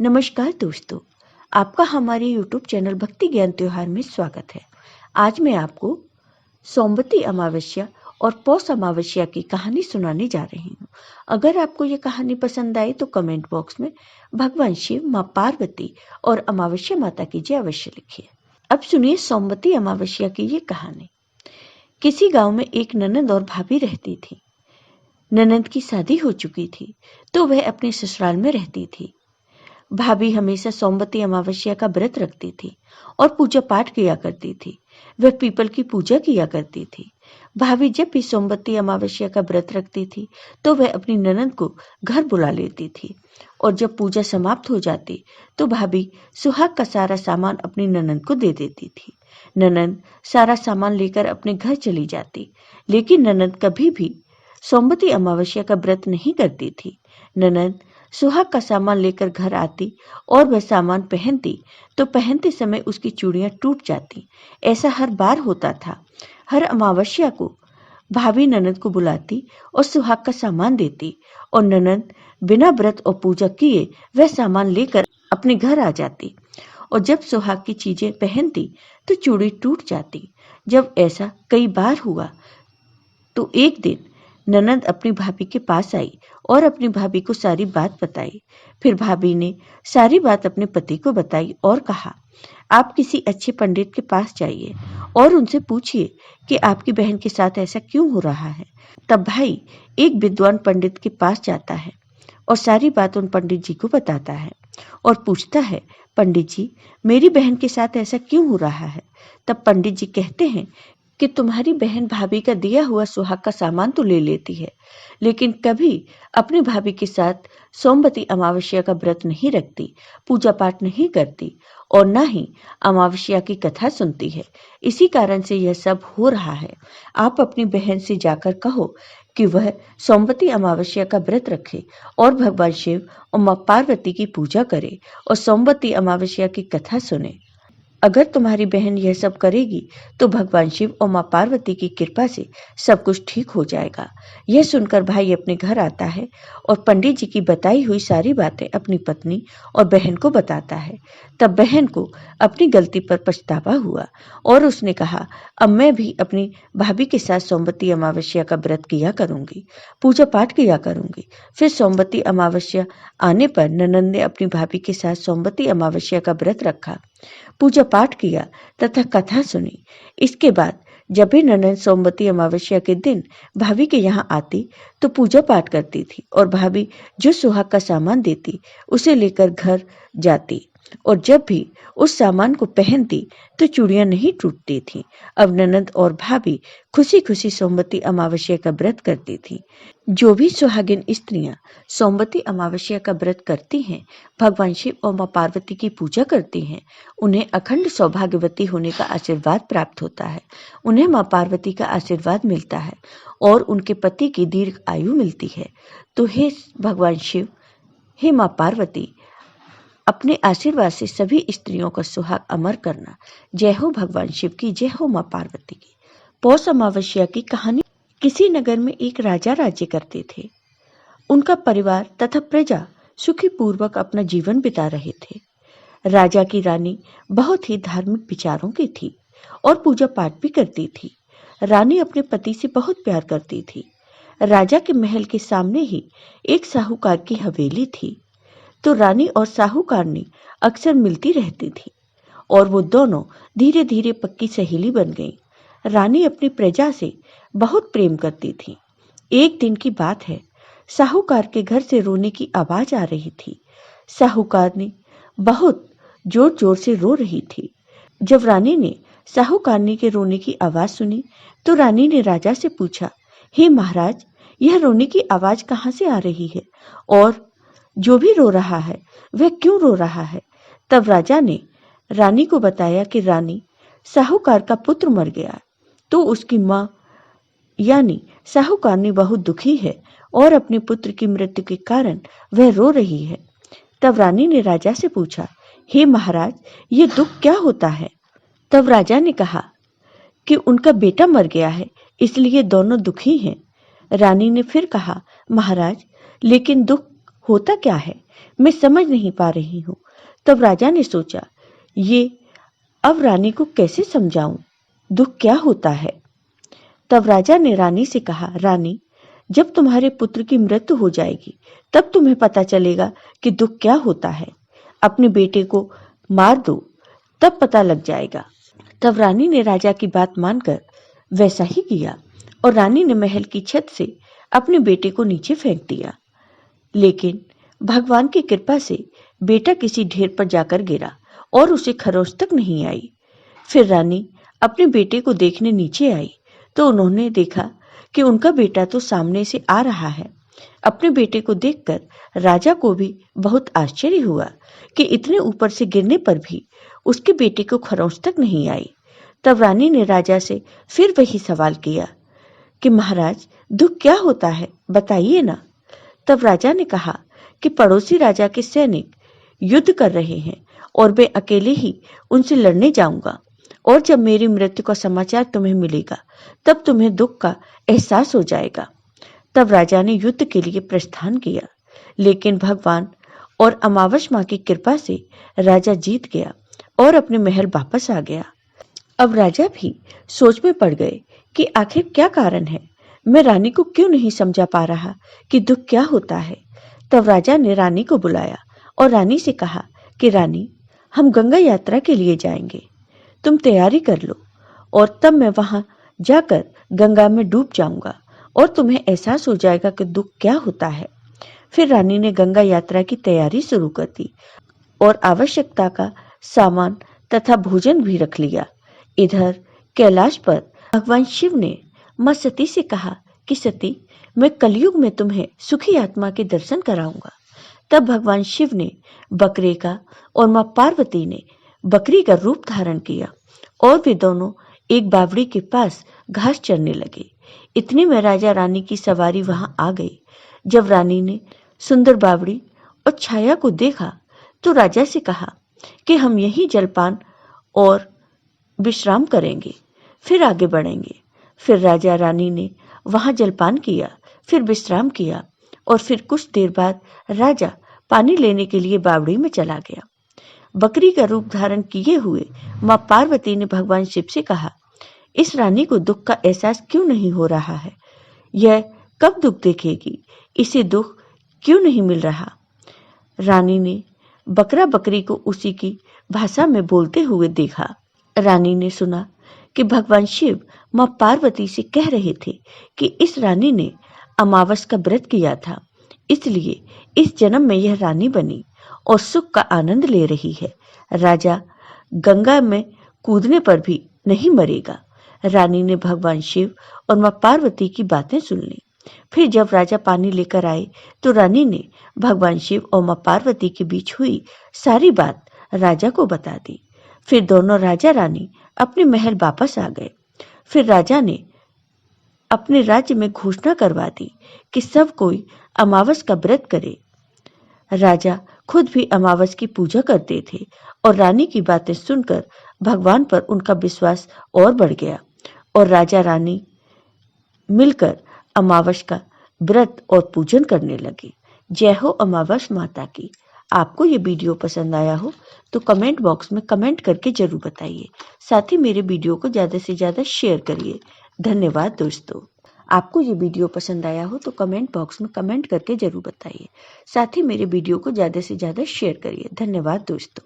नमस्कार दोस्तों, आपका हमारे YouTube चैनल भक्ति ज्ञान त्योहार में स्वागत है। आज मैं आपको सोमवती अमावस्या और पौष अमावस्या की कहानी सुनाने जा रही हूँ। अगर आपको ये कहानी पसंद आए तो कमेंट बॉक्स में भगवान शिव, माँ पार्वती और अमावस्या माता की जय अवश्य लिखिए। अब सुनिए सोमवती अमावस्या की ये कहानी। किसी गाँव में एक ननद और भाभी रहती थी। ननद की शादी हो चुकी थी तो वह अपने ससुराल में रहती थी। भाभी हमेशा सोमवती अमावस्या का व्रत रखती थी और पूजा पाठ किया करती थी। वह पीपल की पूजा किया करती थी। भाभी जब भी सोमवती अमावस्या का व्रत रखती थी तो वह अपनी ननद को घर बुला लेती थी और जब पूजा समाप्त हो जाती तो भाभी सुहाग का सारा सामान अपनी ननद को दे देती थी। ननद सारा सामान लेकर अपने घर चली जाती, लेकिन ननद कभी भी सोमवती अमावस्या का व्रत नहीं करती थी। ननद सुहाग का सामान लेकर घर आती और वह सामान पहनती तो पहनते समय उसकी चूड़ियां टूट जाती। ऐसा हर बार होता था। हर अमावस्या को भाभी ननद को बुलाती और सुहाग का सामान देती और ननद बिना व्रत और पूजा किए वह सामान लेकर अपने घर आ जाती और जब सुहाग की चीजें पहनती तो चूड़ी टूट जाती। जब ऐसा कई बार हुआ तो एक दिन ननद अपनी भाभी के पास आई और अपनी भाभी को सारी बात बताई। फिर भाभी ने सारी बात अपने पति को बताई और कहा, आप किसी अच्छे पंडित के पास जाइए और उनसे पूछिए कि आपकी बहन के साथ ऐसा क्यों हो रहा है। तब भाई एक विद्वान पंडित के पास जाता है और सारी बात उन पंडित जी को बताता है और पूछता है, पंडित जी, मेरी बहन के साथ ऐसा क्यों हो रहा है। तब पंडित जी कहते हैं कि तुम्हारी बहन भाभी का दिया हुआ सुहाग का सामान तो ले लेती है, लेकिन कभी अपनी भाभी के साथ सोमवती अमावस्या का व्रत नहीं रखती, पूजा पाठ नहीं करती और न ही अमावस्या की कथा सुनती है। इसी कारण से यह सब हो रहा है। आप अपनी बहन से जाकर कहो कि वह सोमवती अमावस्या का व्रत रखे और भगवान शिव और माँ पार्वती की पूजा करे और सोमवती अमावस्या की कथा सुने। अगर तुम्हारी बहन यह सब करेगी तो भगवान शिव और माँ पार्वती की कृपा से सब कुछ ठीक हो जाएगा। यह सुनकर भाई अपने घर आता है और पंडित जी की बताई हुई सारी बातें अपनी पत्नी और बहन को बताता है। तब बहन को अपनी गलती पर पछतावा हुआ और उसने कहा, अब मैं भी अपनी भाभी के साथ सोमवती अमावस्या का व्रत किया करूंगी, पूजा पाठ किया करूंगी। फिर सोमवती अमावस्या आने पर ननद ने अपनी भाभी के साथ सोमवती अमावस्या का व्रत रखा, पूजा पाठ किया तथा कथा सुनी। इसके बाद जब भी ननद सोमवती अमावस्या के दिन भाभी के यहाँ आती तो पूजा पाठ करती थी और भाभी जो सुहाग का सामान देती उसे लेकर घर जाती और जब भी उस सामान को पहनती तो चूड़ियां नहीं टूटती थी। अब ननद और भाभी खुशी खुशी सोमवती अमावस्या का व्रत करती थी। जो भी सुहागिन स्त्रियां सोमवती अमावस्या का व्रत करती हैं, भगवान शिव और माँ पार्वती की पूजा करती हैं, उन्हें अखंड सौभाग्यवती होने का आशीर्वाद प्राप्त होता है। उन्हें माँ पार्वती का आशीर्वाद मिलता है और उनके पति की दीर्घ आयु मिलती है। तो हे भगवान शिव, हे माँ पार्वती, अपने आशीर्वाद से सभी स्त्रियों का सुहाग अमर करना। जय हो भगवान शिव की, जय हो माँ पार्वती की। पौष अमावस्या की कहानी। किसी नगर में एक राजा राज्य करते थे। उनका परिवार तथा प्रजा सुखी पूर्वक अपना जीवन बिता रहे थे। राजा की रानी बहुत ही धार्मिक विचारों की थी और पूजा पाठ भी करती थी। रानी अपने पति से बहुत प्यार करती थी। राजा के महल के सामने ही एक साहूकार की हवेली थी, तो रानी और साहूकारनी अक्सर मिलती रहती थी और वो दोनों धीरे धीरे पक्की सहेली बन गईं। रानी अपनी प्रजा से बहुत प्रेम करती थी। एक दिन की बात है, साहूकार के घर से रोने की आवाज आ रही थी। साहूकारनी बहुत जोर जोर से रो रही थी। जब रानी ने साहूकारनी के रोने की आवाज सुनी तो रानी ने राजा से पूछा, हे महाराज, यह रोने की आवाज कहाँ से आ रही है और जो भी रो रहा है वह क्यों रो रहा है। तब राजा ने रानी को बताया कि रानी, साहूकार का पुत्र मर गया तो उसकी माँ यानी साहूकारनी बहुत दुखी है और अपने पुत्र की मृत्यु के कारण वह रो रही है। तब रानी ने राजा से पूछा, हे महाराज, ये दुख क्या होता है। तब राजा ने कहा कि उनका बेटा मर गया है, इसलिए दोनों दुखी हैं। रानी ने फिर कहा, महाराज, लेकिन दुख होता क्या है। मैं समझ नहीं पा रही हूँ। तब राजा ने सोचा, ये अब रानी को कैसे समझाऊं? दुख क्या होता है? तब राजा ने रानी से कहा, रानी, जब तुम्हारे पुत्र की मृत्यु हो जाएगी तब तुम्हें पता चलेगा कि दुख क्या होता है। अपने बेटे को मार दो, तब पता लग जाएगा। तब रानी ने राजा की बात मानकर वैसा ही किया और रानी ने महल की छत से अपने बेटे को नीचे फेंक दिया। लेकिन भगवान की कृपा से बेटा किसी ढेर पर जाकर गिरा और उसे खरोंच तक नहीं आई। फिर रानी अपने बेटे को देखने नीचे आई तो उन्होंने देखा कि उनका बेटा तो सामने से आ रहा है। अपने बेटे को देखकर राजा को भी बहुत आश्चर्य हुआ कि इतने ऊपर से गिरने पर भी उसके बेटे को खरोंच तक नहीं आई। तब रानी ने राजा से फिर वही सवाल किया कि महाराज, दुख क्या होता है, बताइए ना। तब राजा ने कहा कि पड़ोसी राजा के सैनिक युद्ध कर रहे हैं और मैं अकेले ही उनसे लड़ने जाऊंगा, और जब मेरी मृत्यु का समाचार तुम्हें मिलेगा तब तुम्हें दुख का एहसास हो जाएगा। तब राजा ने युद्ध के लिए प्रस्थान किया, लेकिन भगवान और अमावस मां की कृपा से राजा जीत गया और अपने महल वापस आ गया। अब राजा भी सोच में पड़ गए कि आखिर क्या कारण है, मैं रानी को क्यों नहीं समझा पा रहा कि दुख क्या होता है। तब राजा ने रानी को बुलाया और रानी से कहा कि रानी, हम गंगा यात्रा के लिए जाएंगे, तुम तैयारी कर लो और तब मैं वहां जाकर गंगा में डूब जाऊंगा और तुम्हें एहसास हो जाएगा कि दुख क्या होता है। फिर रानी ने गंगा यात्रा की तैयारी शुरू कर दी और आवश्यकता का सामान तथा भोजन भी रख लिया। इधर कैलाश पर भगवान शिव ने मां सती से कहा कि सती, मैं कलयुग में तुम्हें सुखी आत्मा के दर्शन कराऊंगा। तब भगवान शिव ने बकरे का और मां पार्वती ने बकरी का रूप धारण किया और वे दोनों एक बावड़ी के पास घास चरने लगे। इतने में राजा रानी की सवारी वहां आ गई। जब रानी ने सुंदर बावड़ी और छाया को देखा तो राजा से कहा कि हम यही जलपान और विश्राम करेंगे, फिर आगे बढ़ेंगे। फिर राजा रानी ने वहां जलपान किया, फिर विश्राम किया और फिर कुछ देर बाद राजा पानी लेने के लिए बावड़ी में चला गया। बकरी का रूप धारण किए हुए मां पार्वती ने भगवान शिव से कहा, इस रानी को दुख का एहसास क्यों नहीं हो रहा है? यह कब दुख देखेगी? इसे दुख क्यों नहीं मिल रहा? रानी ने बकरा बकरी को उसी की भाषा में बोलते हुए देखा। रानी ने सुना कि भगवान शिव मां पार्वती से कह रहे थे कि इस रानी ने अमावस का व्रत किया था, इसलिए इस जन्म में यह रानी बनी और सुख का आनंद ले रही है। राजा गंगा में कूदने पर भी नहीं मरेगा। रानी ने भगवान शिव और मां पार्वती की बातें सुन ली। फिर जब राजा पानी लेकर आए तो रानी ने भगवान शिव और मां पार्वती के बीच हुई सारी बात राजा को बता दी। फिर दोनों राजा रानी अपने महल वापस आ गए। फिर राजा ने अपने राज्य में घोषणा करवा दी कि सब कोई अमावस का व्रत करे। राजा खुद भी अमावस की पूजा करते थे और रानी की बातें सुनकर भगवान पर उनका विश्वास और बढ़ गया और राजा रानी मिलकर अमावस का व्रत और पूजन करने लगे। जय हो अमावस माता की। आपको ये वीडियो पसंद आया हो तो कमेंट बॉक्स में कमेंट करके जरूर बताइए। साथ ही मेरे वीडियो को ज़्यादा से ज़्यादा शेयर करिए। धन्यवाद दोस्तों। आपको ये वीडियो पसंद आया हो तो कमेंट बॉक्स में कमेंट करके जरूर बताइए। साथ ही मेरे वीडियो को ज़्यादा से ज़्यादा शेयर करिए। धन्यवाद दोस्तों।